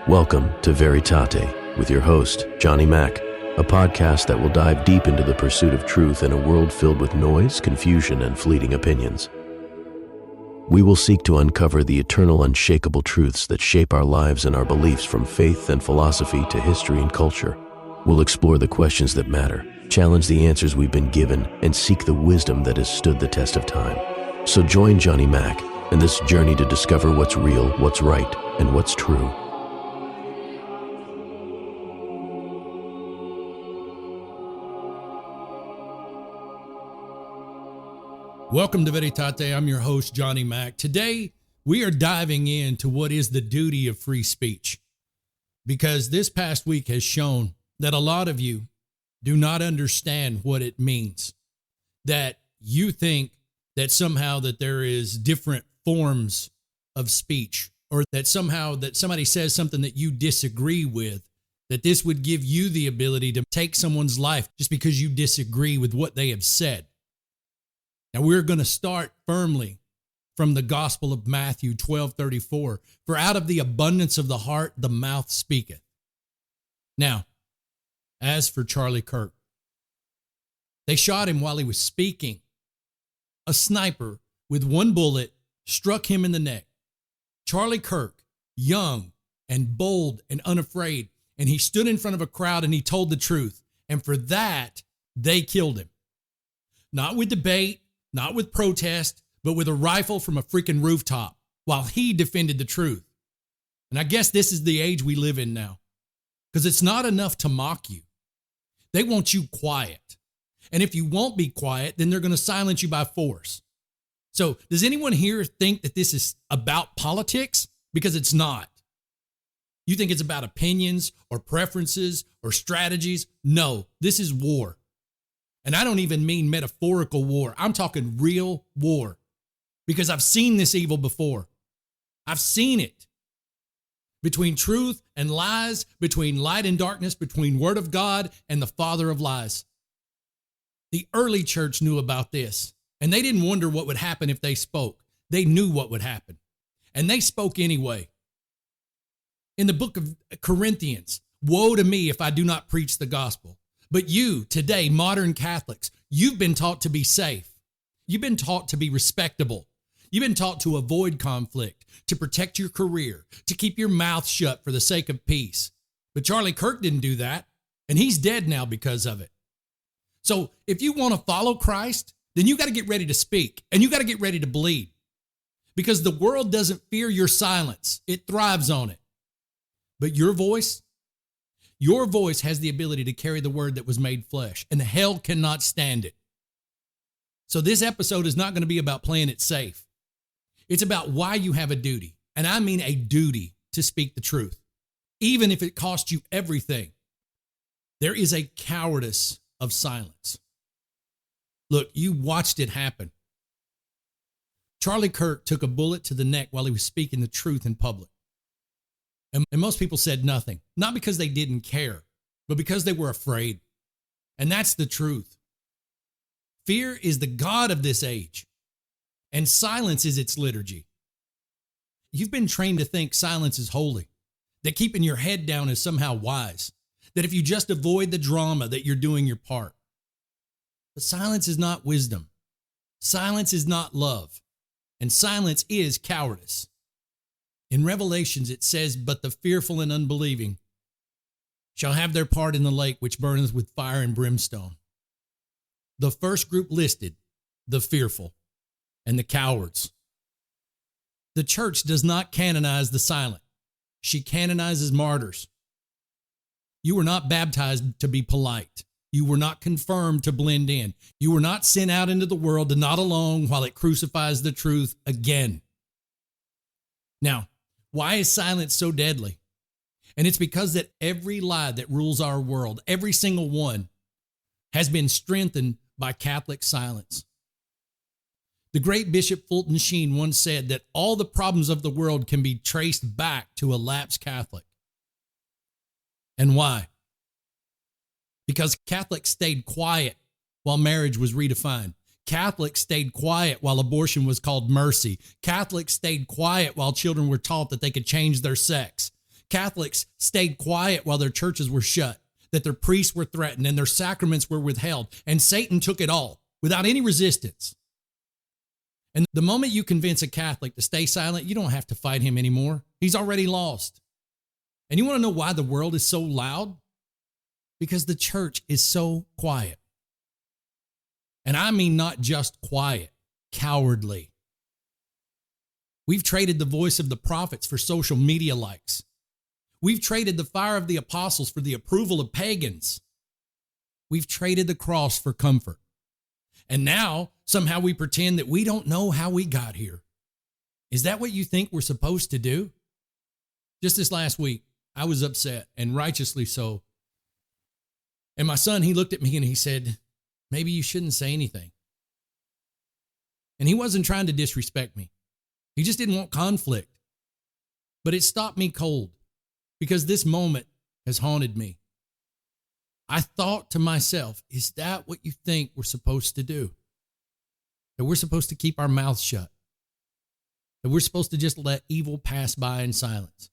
Welcome to Veritate with your host, Johnny Mack, a podcast that will dive deep into the pursuit of truth in a world filled with noise, confusion, and fleeting opinions. We will seek to uncover the eternal, unshakable truths that shape our lives and our beliefs, from faith and philosophy to history and culture. We'll explore the questions that matter, challenge the answers we've been given, and seek the wisdom that has stood the test of time. So join Johnny Mack in this journey to discover what's real, what's right, and what's true. Welcome to Veritate. I'm your host, Johnny Mack. Today, we are diving into what is the duty of free speech, because this past week has shown that a lot of you do not understand what it means, that you think that somehow that there is different forms of speech, or that somehow that somebody says something that you disagree with, that this would give you the ability to take someone's life just because you disagree with what they have said. Now, we're going to start firmly from the Gospel of Matthew 12:34. For out of the abundance of the heart, the mouth speaketh. Now, as for Charlie Kirk, they shot him while he was speaking. A sniper with one bullet struck him in the neck. Charlie Kirk, young and bold and unafraid, and he stood in front of a crowd and he told the truth. And for that, they killed him. Not with debate, not with protest, but with a rifle from a freaking rooftop while he defended the truth. And I guess this is the age we live in now, because it's not enough to mock you. They want you quiet. And if you won't be quiet, then they're going to silence you by force. So does anyone here think that this is about politics? Because it's not. You think it's about opinions or preferences or strategies? No, this is war. And I don't even mean metaphorical war. I'm talking real war, because I've seen this evil before. I've seen it between truth and lies, between light and darkness, between Word of God and the father of lies. The early church knew about this, and they didn't wonder what would happen if they spoke. They knew what would happen, and they spoke anyway. In the book of Corinthians, woe to me if I do not preach the gospel. But you, today, modern Catholics, you've been taught to be safe. You've been taught to be respectable. You've been taught to avoid conflict, to protect your career, to keep your mouth shut for the sake of peace. But Charlie Kirk didn't do that, and he's dead now because of it. So if you want to follow Christ, then you got to get ready to speak, and you got to get ready to bleed, because the world doesn't fear your silence. It thrives on it. But your voice has the ability to carry the word that was made flesh, and hell cannot stand it. So this episode is not going to be about playing it safe. It's about why you have a duty, and I mean a duty to speak the truth, even if it costs you everything. There is a cowardice of silence. Look, you watched it happen. Charlie Kirk took a bullet to the neck while he was speaking the truth in public. And most people said nothing, not because they didn't care, but because they were afraid. And that's the truth. Fear is the god of this age, and silence is its liturgy. You've been trained to think silence is holy, that keeping your head down is somehow wise, that if you just avoid the drama, that you're doing your part. But silence is not wisdom. Silence is not love. And silence is cowardice. In Revelations, it says, but the fearful and unbelieving shall have their part in the lake which burneth with fire and brimstone. The first group listed, the fearful and the cowards. The church does not canonize the silent. She canonizes martyrs. You were not baptized to be polite. You were not confirmed to blend in. You were not sent out into the world to nod along while it crucifies the truth again. Now, why is silence so deadly? And it's because that every lie that rules our world, every single one, has been strengthened by Catholic silence. The great Bishop Fulton Sheen once said that all the problems of the world can be traced back to a lapsed Catholic. And why? Because Catholics stayed quiet while marriage was redefined. Catholics stayed quiet while abortion was called mercy. Catholics stayed quiet while children were taught that they could change their sex. Catholics stayed quiet while their churches were shut, that their priests were threatened and their sacraments were withheld, and Satan took it all without any resistance. And the moment you convince a Catholic to stay silent, you don't have to fight him anymore. He's already lost. And you want to know why the world is so loud? Because the church is so quiet. And I mean not just quiet, cowardly. We've traded the voice of the prophets for social media likes. We've traded the fire of the apostles for the approval of pagans. We've traded the cross for comfort. And now, somehow we pretend that we don't know how we got here. Is that what you think we're supposed to do? Just this last week, I was upset, and righteously so. And my son, he looked at me and he said, maybe you shouldn't say anything. And he wasn't trying to disrespect me. He just didn't want conflict. But it stopped me cold because this moment has haunted me. I thought to myself, is that what you think we're supposed to do? That we're supposed to keep our mouths shut? That we're supposed to just let evil pass by in silence?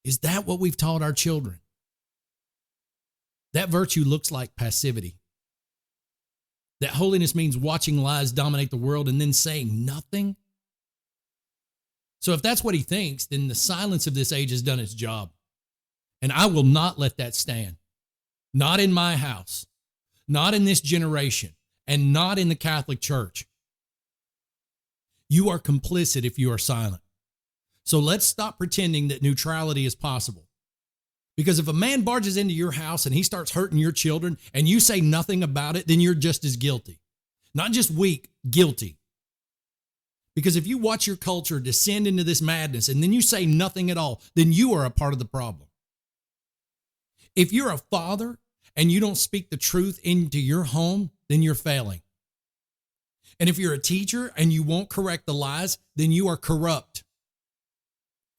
Is that what we've taught our children? That virtue looks like passivity. That holiness means watching lies dominate the world and then saying nothing. So if that's what he thinks, then the silence of this age has done its job. And I will not let that stand. Not in my house, not in this generation, and not in the Catholic Church. You are complicit if you are silent. So let's stop pretending that neutrality is possible. Because if a man barges into your house and he starts hurting your children and you say nothing about it, then you're just as guilty. Not just weak, guilty. Because if you watch your culture descend into this madness and then you say nothing at all, then you are a part of the problem. If you're a father and you don't speak the truth into your home, then you're failing. And if you're a teacher and you won't correct the lies, then you are corrupt.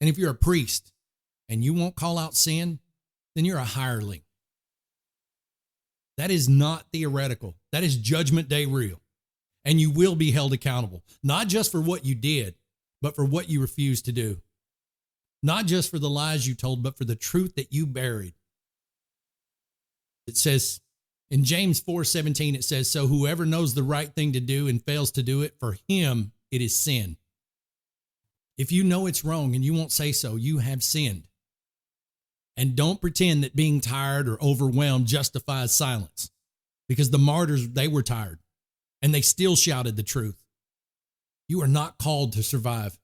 And if you're a priest and you won't call out sin, then you're a hireling. That is not theoretical. That is judgment day real. And you will be held accountable, not just for what you did, but for what you refused to do. Not just for the lies you told, but for the truth that you buried. It says in James 4:17, it says, so whoever knows the right thing to do and fails to do it, for him it is sin. If you know it's wrong and you won't say so, you have sinned. And don't pretend that being tired or overwhelmed justifies silence, because the martyrs, they were tired and they still shouted the truth. You are not called to survive.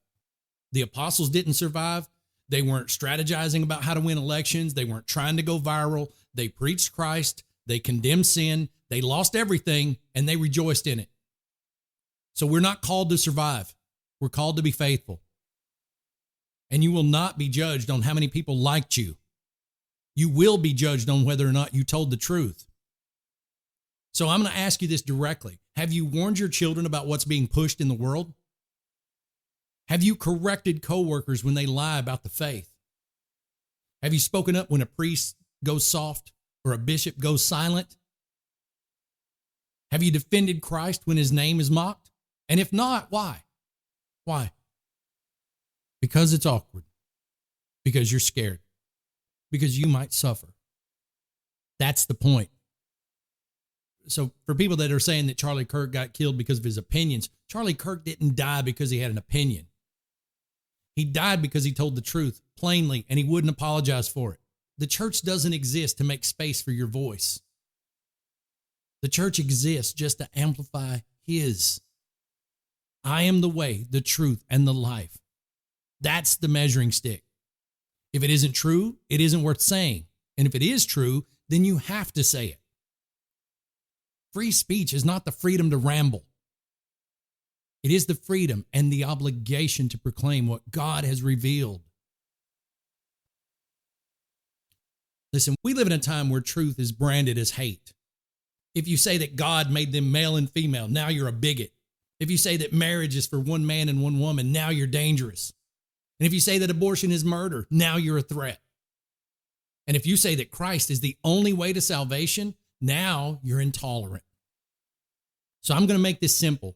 The apostles didn't survive. They weren't strategizing about how to win elections. They weren't trying to go viral. They preached Christ. They condemned sin. They lost everything and they rejoiced in it. So we're not called to survive. We're called to be faithful. And you will not be judged on how many people liked you. You will be judged on whether or not you told the truth. So I'm going to ask you this directly. Have you warned your children about what's being pushed in the world? Have you corrected coworkers when they lie about the faith? Have you spoken up when a priest goes soft or a bishop goes silent? Have you defended Christ when his name is mocked? And if not, why? Why? Because it's awkward. Because you're scared. Because you might suffer. That's the point. So for people that are saying that Charlie Kirk got killed because of his opinions, Charlie Kirk didn't die because he had an opinion. He died because he told the truth plainly and he wouldn't apologize for it. The church doesn't exist to make space for your voice. The church exists just to amplify his. I am the way, the truth, and the life. That's the measuring stick. If it isn't true, it isn't worth saying. And if it is true, then you have to say it. Free speech is not the freedom to ramble. It is the freedom and the obligation to proclaim what God has revealed. Listen, we live in a time where truth is branded as hate. If you say that God made them male and female, now you're a bigot. If you say that marriage is for one man and one woman, now you're dangerous. And if you say that abortion is murder, now you're a threat. And if you say that Christ is the only way to salvation, now you're intolerant. So I'm going to make this simple.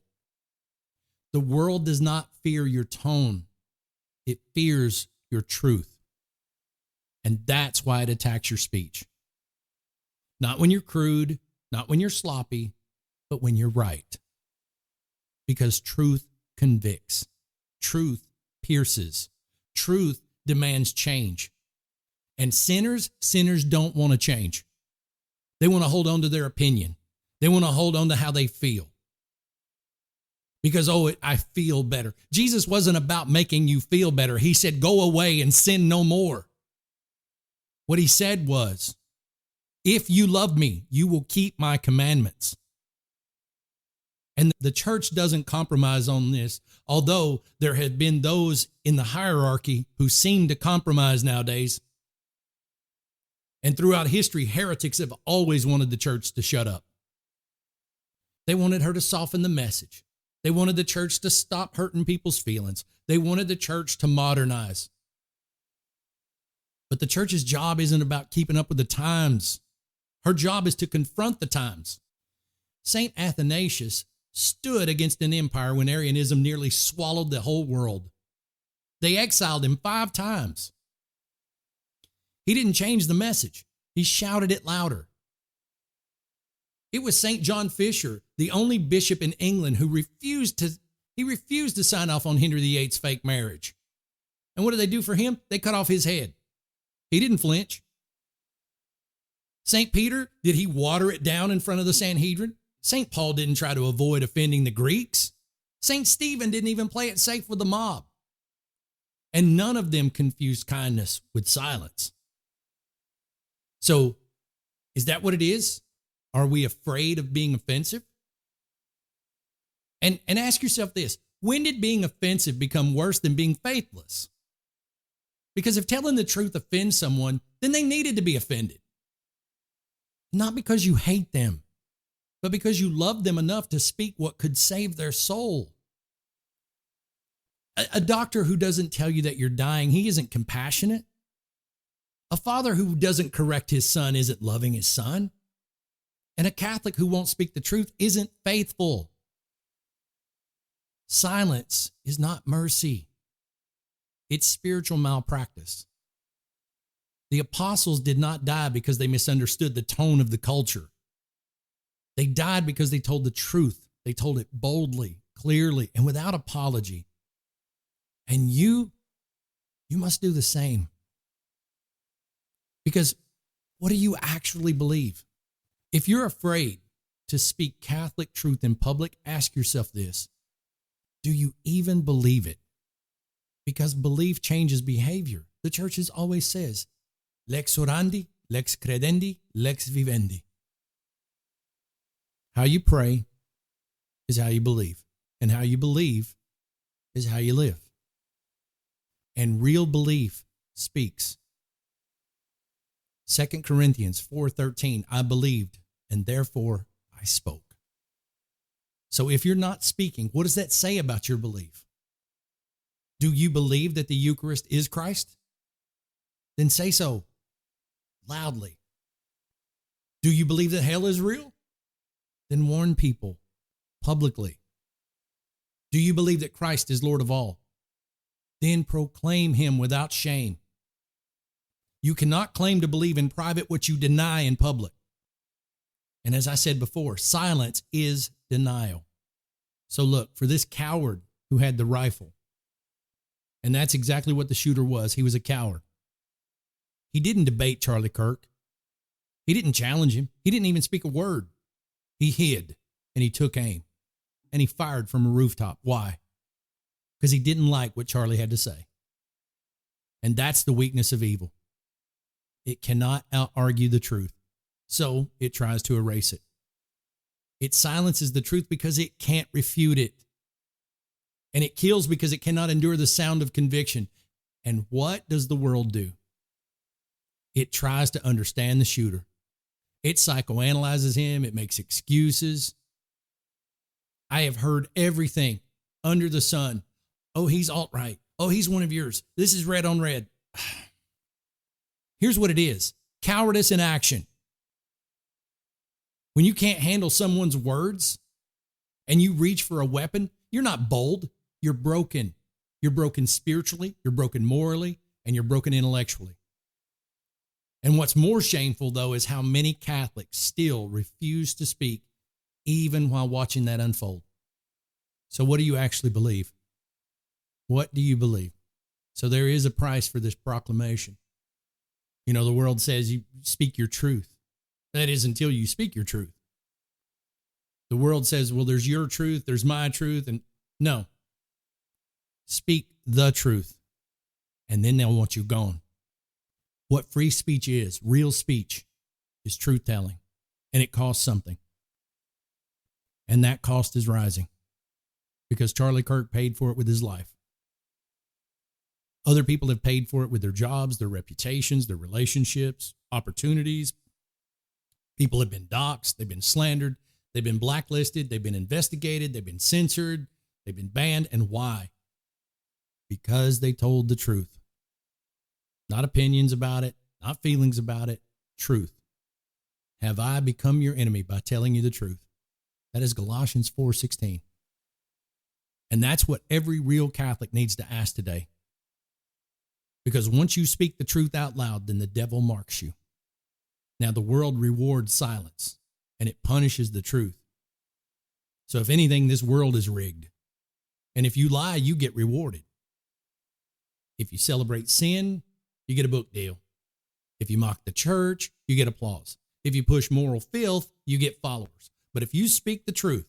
The world does not fear your tone. It fears your truth. And that's why it attacks your speech. Not when you're crude, not when you're sloppy, but when you're right. Because truth convicts. Truth pierces. Truth demands change. And sinners don't want to change. They want to hold on to their opinion. They want to hold on to how they feel. Because, I feel better. Jesus wasn't about making you feel better. He said, go away and sin no more. What he said was, if you love me, you will keep my commandments. And the church doesn't compromise on this, although there have been those in the hierarchy who seem to compromise nowadays. And throughout history, heretics have always wanted the church to shut up. They wanted her to soften the message. They wanted the church to stop hurting people's feelings. They wanted the church to modernize. But the church's job isn't about keeping up with the times. Her job is to confront the times. St. Athanasius stood against an empire when Arianism nearly swallowed the whole world. They exiled him 5 times. He didn't change the message. He shouted it louder. It was St. John Fisher, the only bishop in England who refused to sign off on Henry VIII's fake marriage. And what did they do for him? They cut off his head. He didn't flinch. St. Peter, did he water it down in front of the Sanhedrin? St. Paul didn't try to avoid offending the Greeks. St. Stephen didn't even play it safe with the mob. And none of them confused kindness with silence. So, is that what it is? Are we afraid of being offensive? And ask yourself this, when did being offensive become worse than being faithless? Because if telling the truth offends someone, then they needed to be offended. Not because you hate them, but because you love them enough to speak what could save their soul. A doctor who doesn't tell you that you're dying, he isn't compassionate. A father who doesn't correct his son isn't loving his son. And a Catholic who won't speak the truth isn't faithful. Silence is not mercy. It's spiritual malpractice. The apostles did not die because they misunderstood the tone of the culture. They died because they told the truth. They told it boldly, clearly, and without apology. And you must do the same. Because what do you actually believe? If you're afraid to speak Catholic truth in public, ask yourself this. Do you even believe it? Because belief changes behavior. The church always says, lex orandi, lex credendi, lex vivendi. How you pray is how you believe. And how you believe is how you live. And real belief speaks. 2 Corinthians 4:13, I believed, and therefore I spoke. So if you're not speaking, what does that say about your belief? Do you believe that the Eucharist is Christ? Then say so loudly. Do you believe that hell is real? Then warn people publicly. Do you believe that Christ is Lord of all? Then proclaim him without shame. You cannot claim to believe in private what you deny in public. And as I said before, silence is denial. So look, for this coward who had the rifle, and that's exactly what the shooter was. He was a coward. He didn't debate Charlie Kirk. He didn't challenge him. He didn't even speak a word. He hid and he took aim and he fired from a rooftop. Why? Because he didn't like what Charlie had to say. And that's the weakness of evil. It cannot out-argue the truth, so it tries to erase it. It silences the truth because it can't refute it. And it kills because it cannot endure the sound of conviction. And what does the world do? It tries to understand the shooter. It psychoanalyzes him. It makes excuses. I have heard everything under the sun. Oh, he's alt-right. Oh, he's one of yours. This is red on red. Here's what it is. Cowardice in action. When you can't handle someone's words and you reach for a weapon, you're not bold. You're broken. You're broken spiritually, you're broken morally, and you're broken intellectually. And what's more shameful, though, is how many Catholics still refuse to speak even while watching that unfold. So what do you actually believe? What do you believe? So there is a price for this proclamation. You know, the world says you speak your truth. That is until you speak your truth. The world says, well, there's your truth, there's my truth. And no, speak the truth. And then they'll want you gone. What free speech is, real speech, is truth telling. And it costs something. And that cost is rising. Because Charlie Kirk paid for it with his life. Other people have paid for it with their jobs, their reputations, their relationships, opportunities. People have been doxxed, they've been slandered, they've been blacklisted, they've been investigated, they've been censored, they've been banned. And why? Because they told the truth. Not opinions about it, not feelings about it, truth. Have I become your enemy by telling you the truth? That is Galatians 4:16. And that's what every real Catholic needs to ask today. Because once you speak the truth out loud, then the devil marks you. Now, the world rewards silence, and it punishes the truth. So if anything, this world is rigged. And if you lie, you get rewarded. If you celebrate sin, you get a book deal. If you mock the church, you get applause. If you push moral filth, you get followers. But if you speak the truth,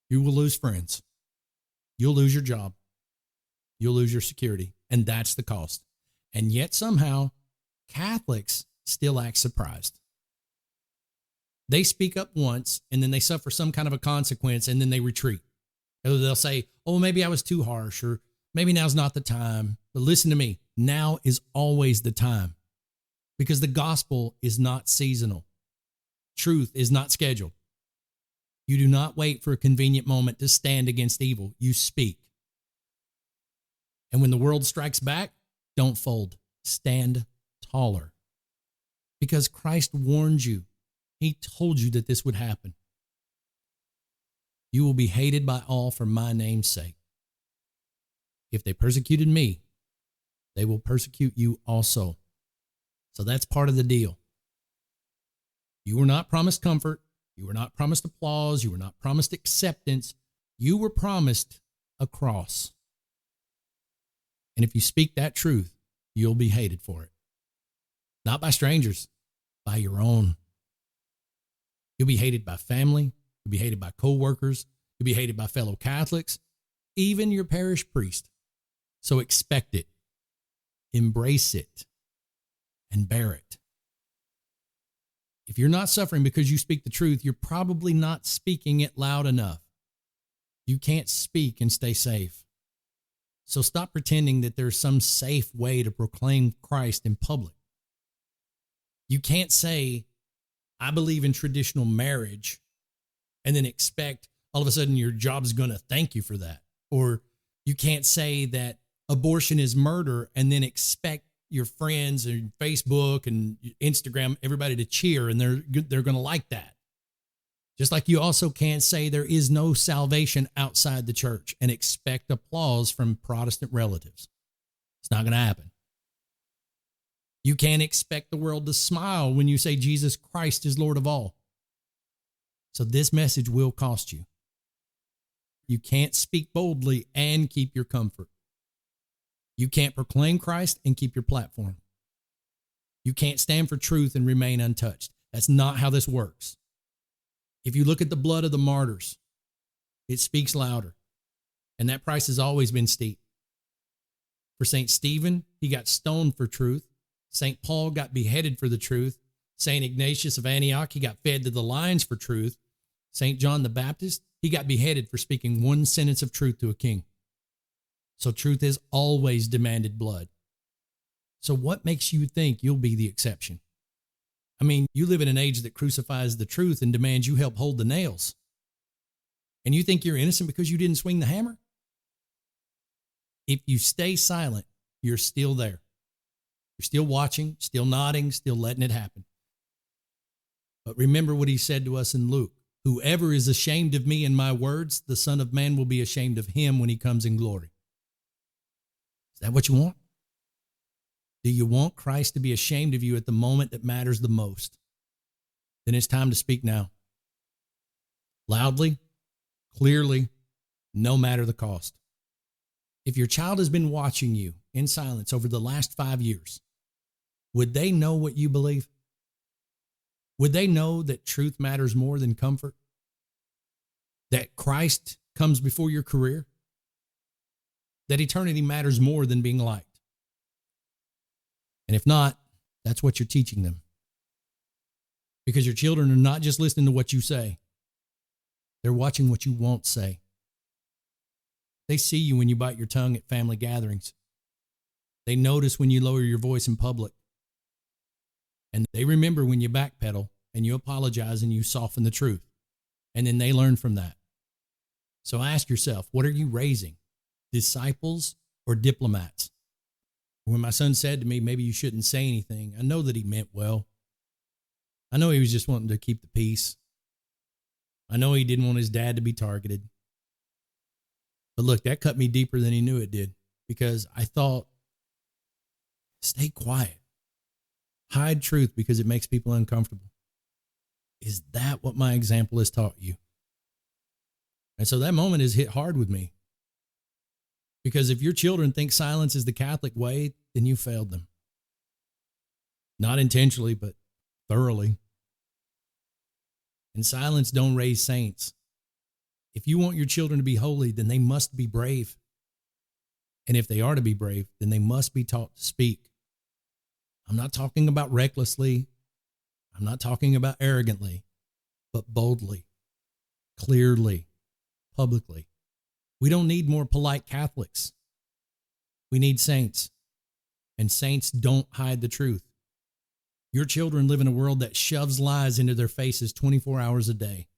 you will lose friends. You'll lose your job. You'll lose your security. And that's the cost. And yet somehow Catholics still act surprised. They speak up once and then they suffer some kind of a consequence and then they retreat. Or they'll say, oh, maybe I was too harsh, or maybe now's not the time. But listen to me. Now is always the time, because the gospel is not seasonal. Truth is not scheduled. You do not wait for a convenient moment to stand against evil. You speak. And when the world strikes back, don't fold. Stand taller. Because Christ warned you. He told you that this would happen. You will be hated by all for my name's sake. If they persecuted me, they will persecute you also. So that's part of the deal. You were not promised comfort. You were not promised applause. You were not promised acceptance. You were promised a cross. And if you speak that truth, you'll be hated for it. Not by strangers, by your own. You'll be hated by family. You'll be hated by co-workers. You'll be hated by fellow Catholics, even your parish priest. So expect it, embrace it, and bear it. If you're not suffering because you speak the truth, you're probably not speaking it loud enough. You can't speak and stay safe. So stop pretending that there's some safe way to proclaim Christ in public. You can't say, I believe in traditional marriage, and then expect all of a sudden your job's going to thank you for that. Or you can't say that abortion is murder and then expect your friends and Facebook and Instagram, everybody to cheer, and they're going to like that. Just like you also can't say there is no salvation outside the church and expect applause from Protestant relatives. It's not going to happen. You can't expect the world to smile when you say Jesus Christ is Lord of all. So this message will cost you. You can't speak boldly and keep your comfort. You can't proclaim Christ and keep your platform. You can't stand for truth and remain untouched. That's not how this works. If you look at the blood of the martyrs, it speaks louder. And that price has always been steep. For St. Stephen, he got stoned for truth. St. Paul got beheaded for the truth. St. Ignatius of Antioch, he got fed to the lions for truth. St. John the Baptist, he got beheaded for speaking one sentence of truth to a king. So truth has always demanded blood. So what makes you think you'll be the exception? I mean, you live in an age that crucifies the truth and demands you help hold the nails. And you think you're innocent because you didn't swing the hammer? If you stay silent, you're still there. You're still watching, still nodding, still letting it happen. But remember what he said to us in Luke. Whoever is ashamed of me and my words, the Son of Man will be ashamed of him when he comes in glory. Is that what you want? Do you want Christ to be ashamed of you at the moment that matters the most? Then it's time to speak now. Loudly, clearly, no matter the cost. If your child has been watching you in silence over the last 5 years, would they know what you believe? Would they know that truth matters more than comfort? That Christ comes before your career? That eternity matters more than being liked? And if not, that's what you're teaching them. Because your children are not just listening to what you say. They're watching what you won't say. They see you when you bite your tongue at family gatherings. They notice when you lower your voice in public. And they remember when you backpedal and you apologize and you soften the truth. And then they learn from that. So ask yourself, what are you raising? Disciples or diplomats? When my son said to me, maybe you shouldn't say anything, I know that he meant well. I know he was just wanting to keep the peace. I know he didn't want his dad to be targeted. But look, that cut me deeper than he knew it did, because I thought, stay quiet. Hide truth because it makes people uncomfortable. Is that what my example has taught you? And so that moment has hit hard with me. Because if your children think silence is the Catholic way, then you failed them. Not intentionally, but thoroughly. And silence don't raise saints. If you want your children to be holy, then they must be brave. And if they are to be brave, then they must be taught to speak. I'm not talking about recklessly. I'm not talking about arrogantly, but boldly, clearly, publicly. We don't need more polite Catholics. We need saints. And saints don't hide the truth. Your children live in a world that shoves lies into their faces 24 hours a day.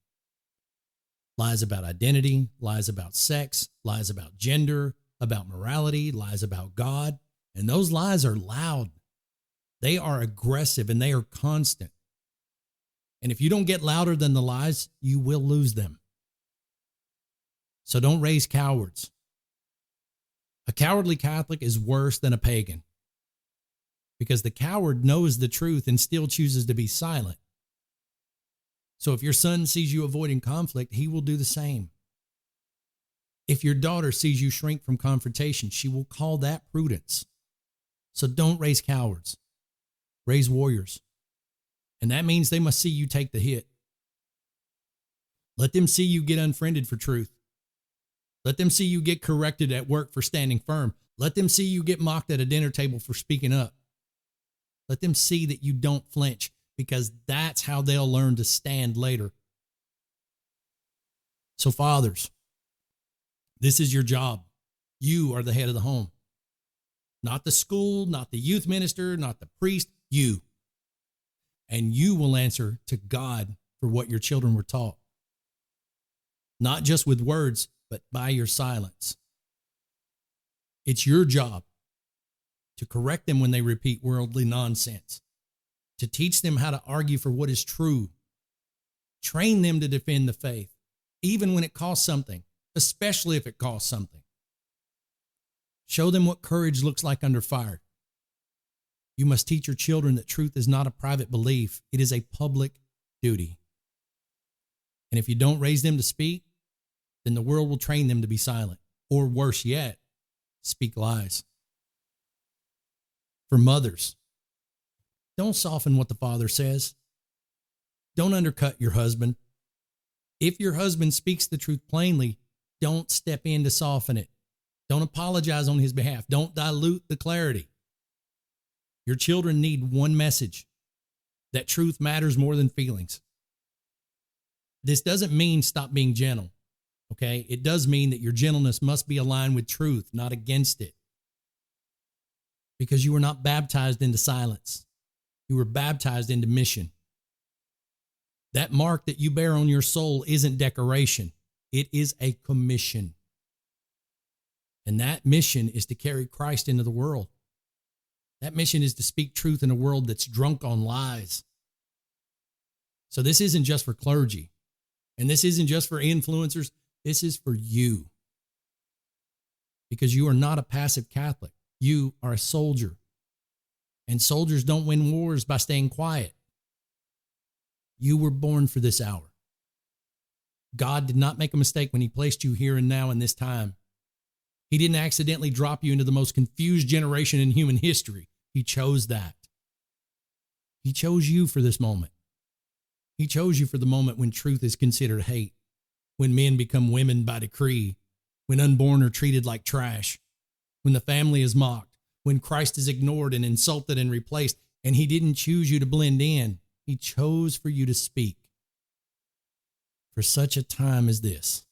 Lies about identity, lies about sex, lies about gender, about morality, lies about God. And those lies are loud. They are aggressive and they are constant. And if you don't get louder than the lies, you will lose them. So don't raise cowards. A cowardly Catholic is worse than a pagan, because the coward knows the truth and still chooses to be silent. So if your son sees you avoiding conflict, he will do the same. If your daughter sees you shrink from confrontation, she will call that prudence. So don't raise cowards. Raise warriors. And that means they must see you take the hit. Let them see you get unfriended for truth. Let them see you get corrected at work for standing firm. Let them see you get mocked at a dinner table for speaking up. Let them see that you don't flinch, because that's how they'll learn to stand later. So fathers, this is your job. You are the head of the home. Not the school, not the youth minister, not the priest, you. And you will answer to God for what your children were taught. Not just with words, but by your silence. It's your job to correct them when they repeat worldly nonsense, to teach them how to argue for what is true, train them to defend the faith, even when it costs something, especially if it costs something. Show them what courage looks like under fire. You must teach your children that truth is not a private belief. It is a public duty. And if you don't raise them to speak, then the world will train them to be silent, or worse yet, speak lies. For mothers, don't soften what the father says. Don't undercut your husband. If your husband speaks the truth plainly, don't step in to soften it. Don't apologize on his behalf. Don't dilute the clarity. Your children need one message: that truth matters more than feelings. This doesn't mean stop being gentle, okay? It does mean that your gentleness must be aligned with truth, not against it. Because you were not baptized into silence. You were baptized into mission. That mark that you bear on your soul isn't decoration. It is a commission. And that mission is to carry Christ into the world. That mission is to speak truth in a world that's drunk on lies. So this isn't just for clergy, and this isn't just for influencers. This is for you. Because you are not a passive Catholic. You are a soldier. And soldiers don't win wars by staying quiet. You were born for this hour. God did not make a mistake when he placed you here and now in this time. He didn't accidentally drop you into the most confused generation in human history. He chose that. He chose you for this moment. He chose you for the moment when truth is considered hate, when men become women by decree, when unborn are treated like trash, when the family is mocked, when Christ is ignored and insulted and replaced, and he didn't choose you to blend in. He chose for you to speak for such a time as this.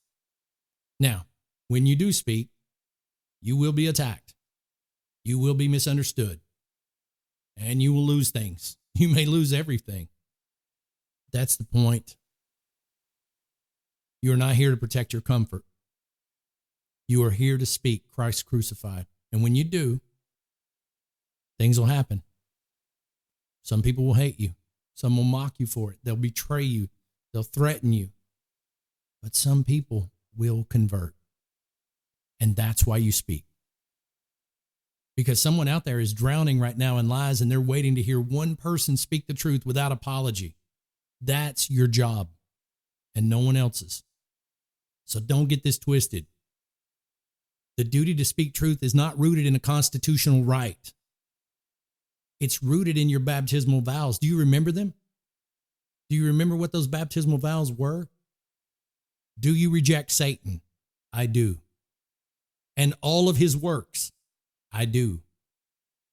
Now, when you do speak, you will be attacked. You will be misunderstood. And you will lose things. You may lose everything. That's the point. You are not here to protect your comfort. You are here to speak Christ crucified. And when you do, things will happen. Some people will hate you. Some will mock you for it. They'll betray you. They'll threaten you. But some people will convert. And that's why you speak. Because someone out there is drowning right now in lies and they're waiting to hear one person speak the truth without apology. That's your job and no one else's. So don't get this twisted. The duty to speak truth is not rooted in a constitutional right. It's rooted in your baptismal vows. Do you remember them? Do you remember what those baptismal vows were? Do you reject Satan? I do. And all of his works? I do.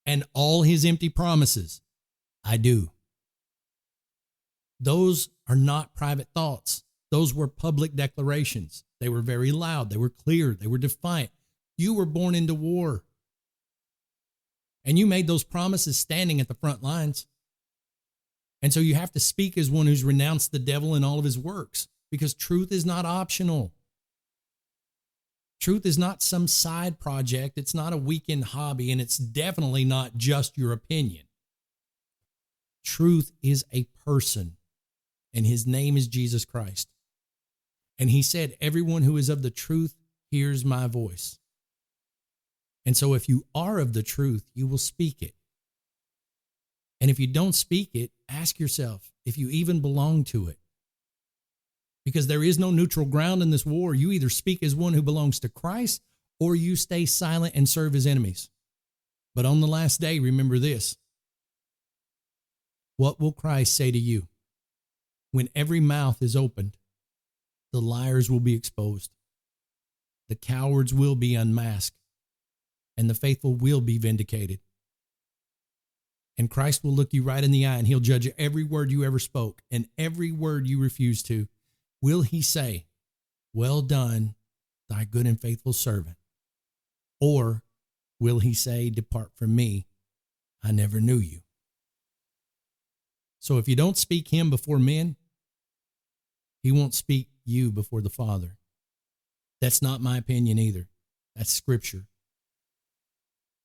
And all his empty promises? I do. Those are not private thoughts. Those were public declarations. They were very loud. They were clear. They were defiant. You were born into war. And you made those promises standing at the front lines. And so you have to speak as one who's renounced the devil and all of his works, because truth is not optional. Truth is not some side project. It's not a weekend hobby, and it's definitely not just your opinion. Truth is a person, and his name is Jesus Christ. And he said, everyone who is of the truth hears my voice. And so if you are of the truth, you will speak it. And if you don't speak it, ask yourself if you even belong to it. Because there is no neutral ground in this war. You either speak as one who belongs to Christ, or you stay silent and serve his enemies. But on the last day, remember this. What will Christ say to you? When every mouth is opened, the liars will be exposed. The cowards will be unmasked. And the faithful will be vindicated. And Christ will look you right in the eye, and he'll judge every word you ever spoke and every word you refused to. Will he say, well done, thy good and faithful servant? Or will he say, depart from me, I never knew you? So if you don't speak him before men, he won't speak you before the Father. That's not my opinion either. That's Scripture.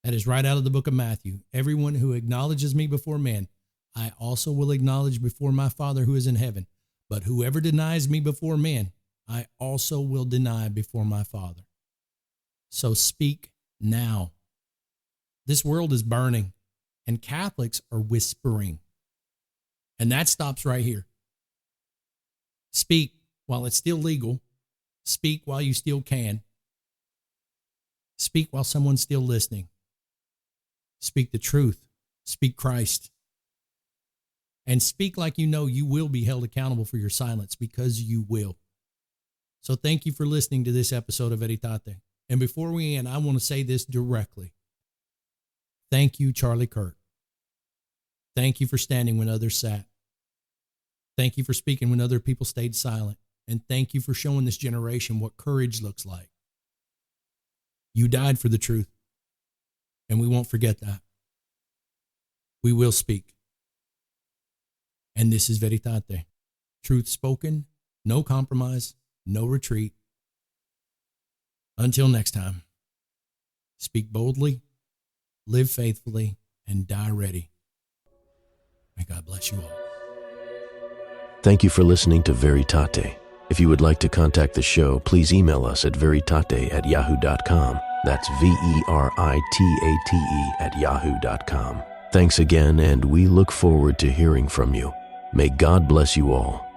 That is right out of the book of Matthew. Everyone who acknowledges me before men, I also will acknowledge before my Father who is in heaven. But whoever denies me before men, I also will deny before my Father. So speak now. This world is burning, and Catholics are whispering. And that stops right here. Speak while it's still legal. Speak while you still can. Speak while someone's still listening. Speak the truth. Speak Christ. And speak like you know you will be held accountable for your silence, because you will. So thank you for listening to this episode of Veritate. And before we end, I want to say this directly. Thank you, Charlie Kirk. Thank you for standing when others sat. Thank you for speaking when other people stayed silent. And thank you for showing this generation what courage looks like. You died for the truth. And we won't forget that. We will speak. And this is Veritate. Truth spoken, no compromise, no retreat. Until next time, speak boldly, live faithfully, and die ready. May God bless you all. Thank you for listening to Veritate. If you would like to contact the show, please email us at veritate@yahoo.com. That's Veritate@yahoo.com. Thanks again, and we look forward to hearing from you. May God bless you all.